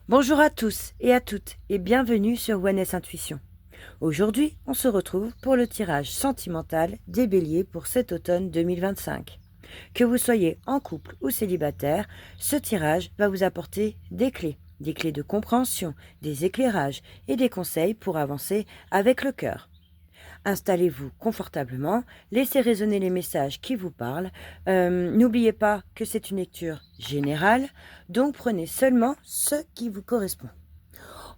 Bonjour à tous et à toutes et bienvenue sur Wellness Intuition. Aujourd'hui, on se retrouve pour le tirage sentimental des béliers pour cet automne 2025. Que vous soyez en couple ou célibataire, ce tirage va vous apporter des clés de compréhension, des éclairages et des conseils pour avancer avec le cœur. Installez-vous confortablement, laissez résonner les messages qui vous parlent. N'oubliez pas que c'est une lecture générale, donc prenez seulement ce qui vous correspond.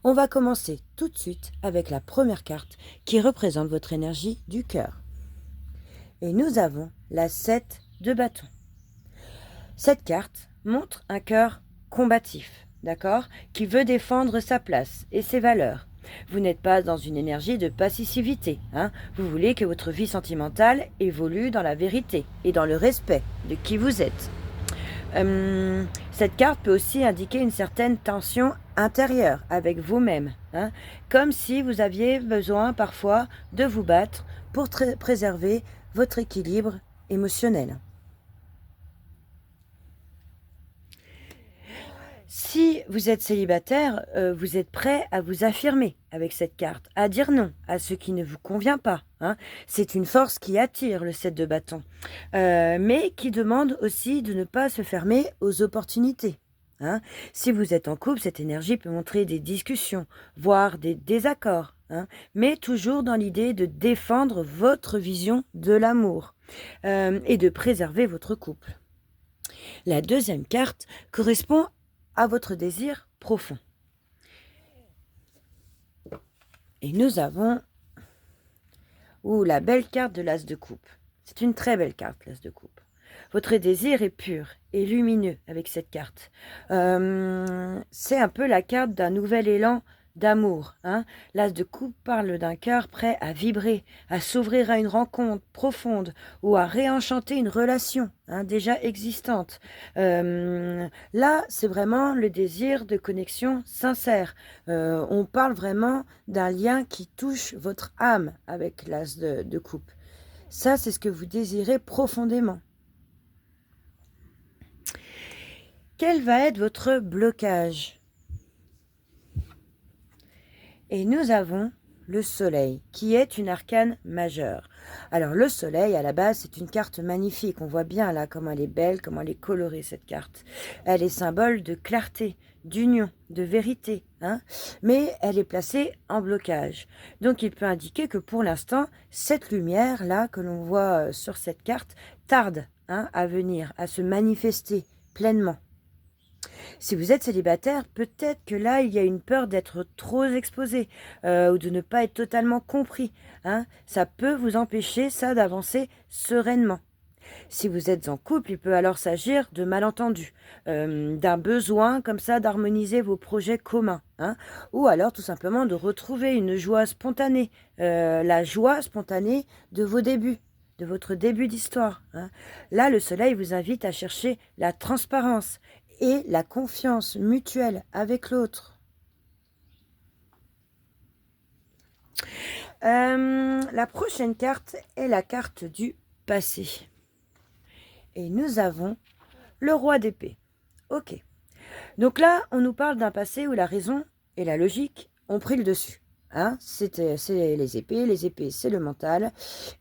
On va commencer tout de suite avec la première carte qui représente votre énergie du cœur. Et nous avons la 7 de bâton. Cette carte montre un cœur combatif, d'accord, qui veut défendre sa place et ses valeurs. Vous n'êtes pas dans une énergie de passivité, hein. Vous voulez que votre vie sentimentale évolue dans la vérité et dans le respect de qui vous êtes. Cette carte peut aussi indiquer une certaine tension intérieure avec vous-même, hein, comme si vous aviez besoin parfois de vous battre pour préserver votre équilibre émotionnel. Si vous êtes célibataire, vous êtes prêt à vous affirmer avec cette carte, à dire non à ce qui ne vous convient pas, hein. C'est une force qui attire le 7 de bâton, mais qui demande aussi de ne pas se fermer aux opportunités, hein. Si vous êtes en couple, cette énergie peut montrer des discussions, voire des désaccords, hein, mais toujours dans l'idée de défendre votre vision de l'amour, et de préserver votre couple. La deuxième carte correspond à votre désir profond. Et nous avons la belle carte de l'As de coupe. C'est une très belle carte, l'As de coupe. Votre désir est pur et lumineux avec cette carte. C'est un peu la carte d'un nouvel élan d'amour, hein. L'As de coupe parle d'un cœur prêt à vibrer, à s'ouvrir à une rencontre profonde ou à réenchanter une relation, hein, déjà existante. Là, c'est vraiment le désir de connexion sincère. On parle vraiment d'un lien qui touche votre âme avec l'As de coupe. Ça, c'est ce que vous désirez profondément. Quel va être votre blocage ? Et nous avons le soleil, qui est une arcane majeure. Alors le soleil, à la base, c'est une carte magnifique. On voit bien là comment elle est belle, comment elle est colorée, cette carte. Elle est symbole de clarté, d'union, de vérité, hein, mais elle est placée en blocage. Donc il peut indiquer que pour l'instant, cette lumière-là que l'on voit sur cette carte tarde, hein, à venir, à se manifester pleinement. Si vous êtes célibataire, peut-être que là, il y a une peur d'être trop exposé, ou de ne pas être totalement compris, hein. Ça peut vous empêcher, ça, d'avancer sereinement. Si vous êtes en couple, il peut alors s'agir de malentendus, d'un besoin comme ça d'harmoniser vos projets communs, hein, ou alors tout simplement de retrouver une joie spontanée, la joie spontanée de vos débuts, de votre début d'histoire, hein. Là, le soleil vous invite à chercher la transparence et la confiance mutuelle avec l'autre. La prochaine carte est la carte du passé. Et nous avons le roi d'épée. Ok. Donc là, on nous parle d'un passé où la raison et la logique ont pris le dessus. Hein, c'est les épées, c'est le mental,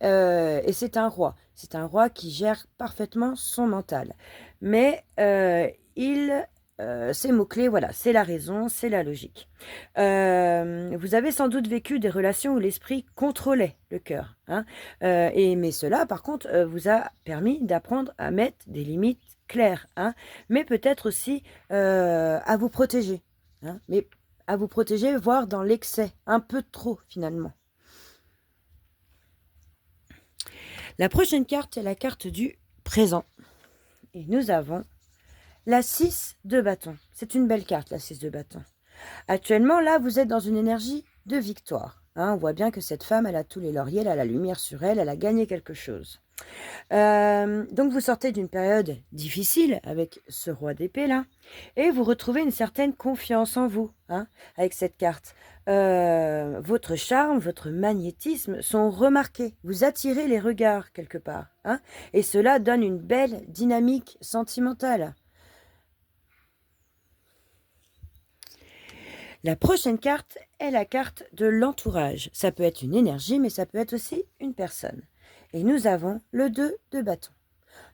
et c'est un roi. C'est un roi qui gère parfaitement son mental. Mais ces mots-clés, voilà, c'est la raison, c'est la logique. Vous avez sans doute vécu des relations où l'esprit contrôlait le cœur, hein, mais cela, par contre, vous a permis d'apprendre à mettre des limites claires, hein, mais peut-être aussi à vous protéger, hein, mais à vous protéger, voire dans l'excès, un peu trop finalement. La prochaine carte est la carte du présent. Et nous avons la 6 de bâton. C'est une belle carte, la 6 de bâton. Actuellement, là, vous êtes dans une énergie de victoire, hein. On voit bien que cette femme, elle a tous les lauriers, elle a la lumière sur elle, elle a gagné quelque chose. Donc vous sortez d'une période difficile avec ce roi d'épée là, et vous retrouvez une certaine confiance en vous, hein, avec cette carte. Votre charme, votre magnétisme sont remarqués, vous attirez les regards quelque part, hein, et cela donne une belle dynamique sentimentale. La prochaine carte est la carte de l'entourage. Ça peut être une énergie, mais ça peut être aussi une personne. Et nous avons le 2 de bâton.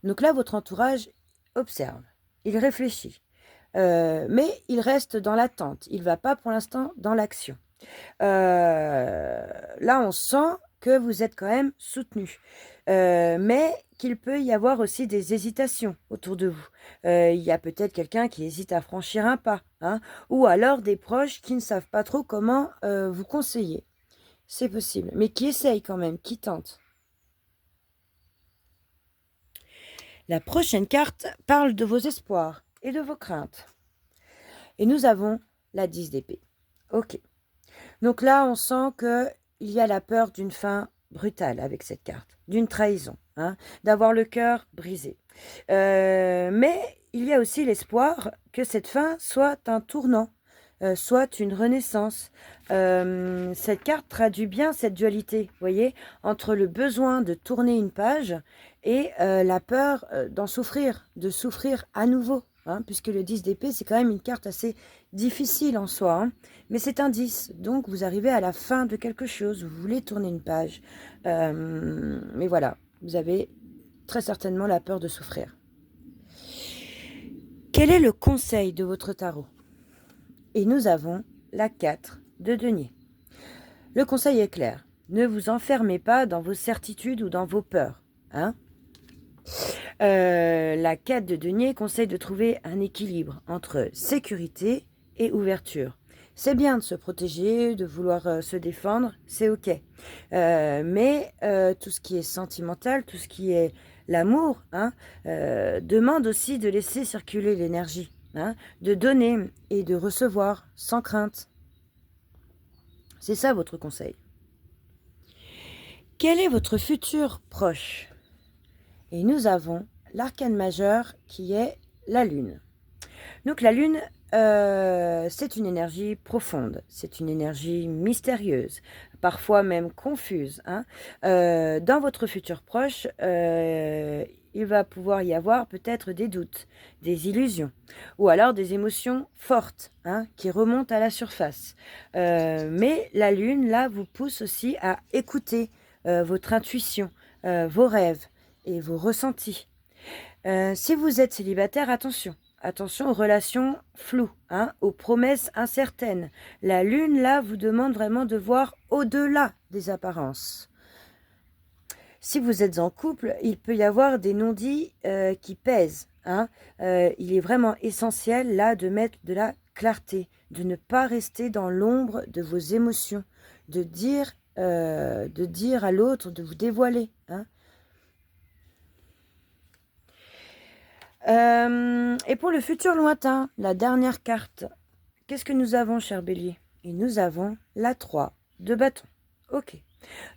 Donc là, votre entourage observe, il réfléchit, mais il reste dans l'attente. Il ne va pas pour l'instant dans l'action. Là, on sent que vous êtes quand même soutenu, mais qu'il peut y avoir aussi des hésitations autour de vous. Il y a peut-être quelqu'un qui hésite à franchir un pas, hein, ou alors des proches qui ne savent pas trop comment vous conseiller. C'est possible, mais qui essayent quand même, qui tentent. La prochaine carte parle de vos espoirs et de vos craintes. Et nous avons la 10 d'épée. Ok. Donc là, on sent qu'il y a la peur d'une fin brutale avec cette carte, d'une trahison, hein, d'avoir le cœur brisé. Mais il y a aussi l'espoir que cette fin soit un tournant, soit une renaissance. Cette carte traduit bien cette dualité, vous voyez, entre le besoin de tourner une page et la peur d'en souffrir, de souffrir à nouveau. Hein, puisque le 10 d'épée, c'est quand même une carte assez difficile en soi, hein, mais c'est un 10, donc vous arrivez à la fin de quelque chose, vous voulez tourner une page, mais voilà, vous avez très certainement la peur de souffrir. Quel est le conseil de votre tarot? Et nous avons la 4 de denier. Le conseil est clair, ne vous enfermez pas dans vos certitudes ou dans vos peurs, hein. La 4 de denier conseille de trouver un équilibre entre sécurité et ouverture. C'est bien de se protéger, de vouloir se défendre, c'est ok. Mais tout ce qui est sentimental, tout ce qui est l'amour, hein, demande aussi de laisser circuler l'énergie, hein, de donner et de recevoir sans crainte. C'est ça votre conseil. Quel est votre futur proche? Et nous avons l'arcane majeur qui est la lune. Donc la lune, c'est une énergie profonde, c'est une énergie mystérieuse, parfois même confuse, hein. Dans votre futur proche, il va pouvoir y avoir peut-être des doutes, des illusions, ou alors des émotions fortes, hein, qui remontent à la surface. Mais la lune, là, vous pousse aussi à écouter votre intuition, vos rêves et vos ressentis. Si vous êtes célibataire, attention. Attention aux relations floues, hein, aux promesses incertaines. La lune, là, vous demande vraiment de voir au-delà des apparences. Si vous êtes en couple, il peut y avoir des non-dits qui pèsent, hein. Il est vraiment essentiel, là, de mettre de la clarté, de ne pas rester dans l'ombre de vos émotions, de dire à l'autre, de vous dévoiler, hein. Et pour le futur lointain, la dernière carte, qu'est-ce que nous avons, cher Bélier? Et nous avons la 3 de bâton. Ok.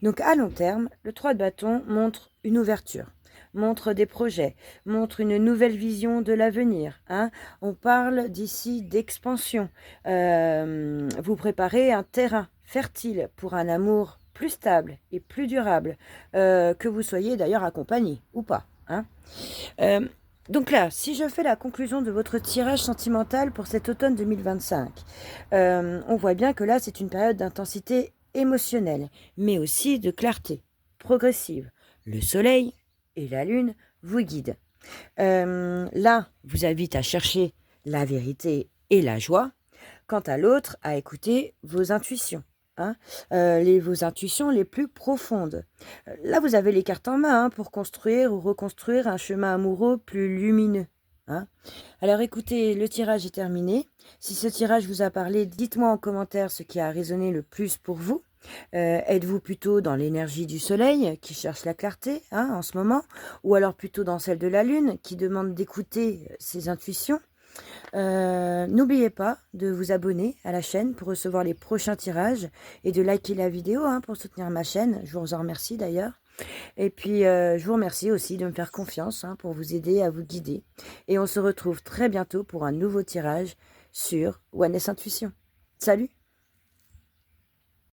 Donc à long terme, le 3 de bâton montre une ouverture, montre des projets, montre une nouvelle vision de l'avenir, hein. On parle d'ici d'expansion. Vous préparez un terrain fertile pour un amour plus stable et plus durable, que vous soyez d'ailleurs accompagné ou pas, hein. Donc là, si je fais la conclusion de votre tirage sentimental pour cet automne 2025, on voit bien que là, c'est une période d'intensité émotionnelle, mais aussi de clarté progressive. Le soleil et la lune vous guident. L'un vous invite à chercher la vérité et la joie, quant à l'autre, à écouter vos intuitions. Hein, vos intuitions les plus profondes. Là, vous avez les cartes en main, hein, pour construire ou reconstruire un chemin amoureux plus lumineux. Hein. Alors écoutez, le tirage est terminé. Si ce tirage vous a parlé, dites-moi en commentaire ce qui a résonné le plus pour vous. Êtes-vous plutôt dans l'énergie du soleil qui cherche la clarté, hein, en ce moment, ou alors plutôt dans celle de la lune qui demande d'écouter ses intuitions? N'oubliez pas de vous abonner à la chaîne pour recevoir les prochains tirages et de liker la vidéo, hein, pour soutenir ma chaîne. Je vous en remercie d'ailleurs. Et puis, je vous remercie aussi de me faire confiance, hein, pour vous aider à vous guider. Et on se retrouve très bientôt pour un nouveau tirage sur Oneness Intuition. Salut!